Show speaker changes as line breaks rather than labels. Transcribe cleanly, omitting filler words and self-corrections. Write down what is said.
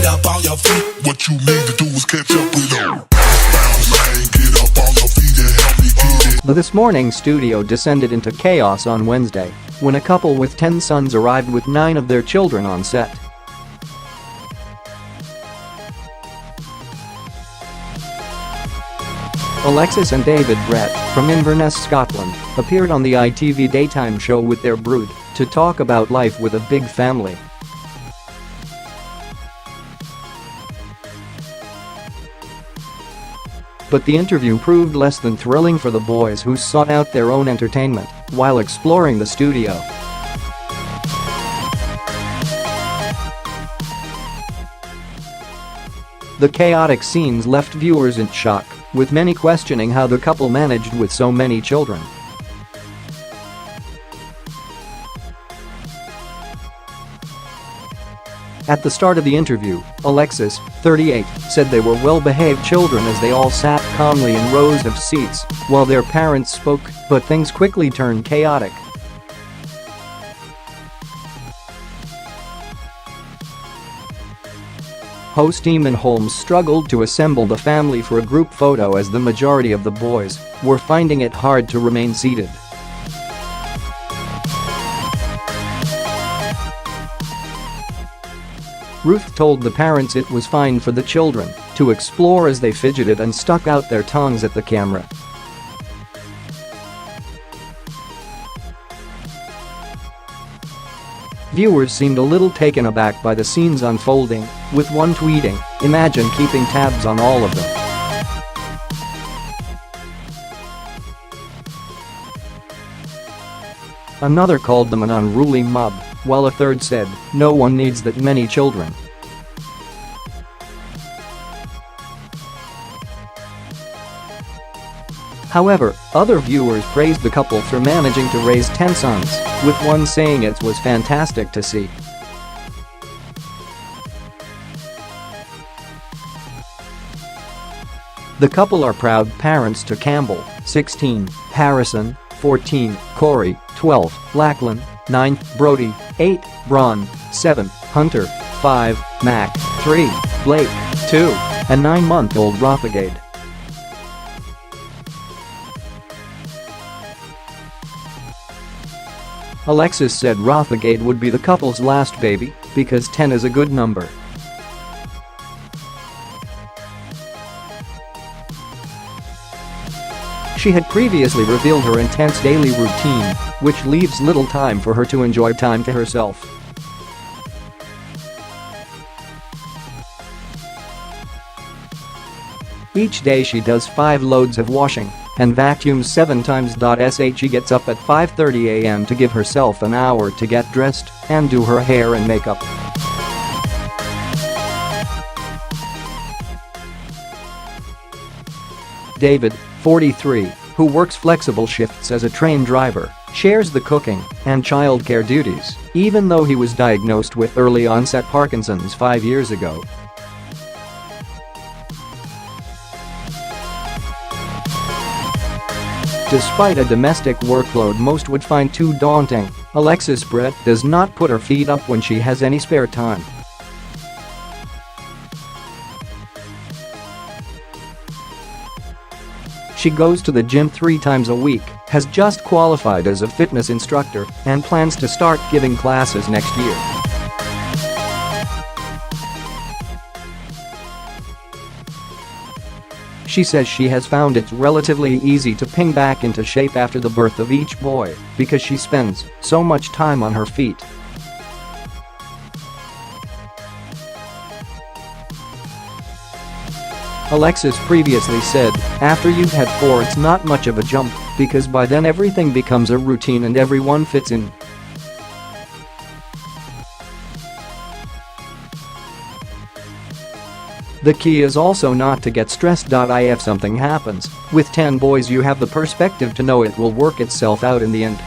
get up on your feet. What you need to do is catch up with them. Bounce, man, get up on your feet and help me get it.
This morning's studio descended into chaos on Wednesday when a couple with 10 sons arrived with 9 of their children on set. Alexis and David Brett, from Inverness, Scotland, appeared on the ITV daytime show with their brood to talk about life with a big family. But the interview proved less than thrilling for the boys, who sought out their own entertainment while exploring the studio. The chaotic scenes left viewers in shock, with many questioning how the couple managed with so many children. At the start of the interview, Alexis, 38, said they were well-behaved children as they all sat calmly in rows of seats while their parents spoke, but things quickly turned chaotic. Host Eamonn Holmes struggled to assemble the family for a group photo as the majority of the boys were finding it hard to remain seated. Ruth told the parents it was fine for the children to explore as they fidgeted and stuck out their tongues at the camera. Viewers seemed a little taken aback by the scenes unfolding, with one tweeting, "Imagine keeping tabs on all of them." Another called them an unruly mob, while a third said, "No one needs that many children." However, other viewers praised the couple for managing to raise 10 sons, with one saying it was fantastic to see. The couple are proud parents to Campbell, 16, Harrison, 14, Corey, 12, Lachlan, 9, Brodie, 8, Brahn, 7, Hunter, 5, Mack, 3, Blake, 2, and 9-month-old Rothagaidh. Alexis said Rothagaidh would be the couple's last baby because 10 is a good number. She had previously revealed her intense daily routine, which leaves little time for her to enjoy time to herself. Each day she does 5 loads of washing and vacuums 7 times. She gets up at 5:30 a.m. to give herself an hour to get dressed and do her hair and makeup. David, 43, who works flexible shifts as a train driver, shares the cooking and childcare duties, even though he was diagnosed with early-onset Parkinson's 5 years ago. Despite a domestic workload most would find too daunting, Alexis Brett does not put her feet up when she has any spare time. She goes to the gym 3 times a week, has just qualified as a fitness instructor, and plans to start giving classes next year. She says she has found it relatively easy to ping back into shape after the birth of each boy because she spends so much time on her feet. Alexis previously said, "After you've had 4 it's not much of a jump because by then everything becomes a routine and everyone fits in." The key is also not to get stressed. If something happens, with 10 boys you have the perspective to know it will work itself out in the end.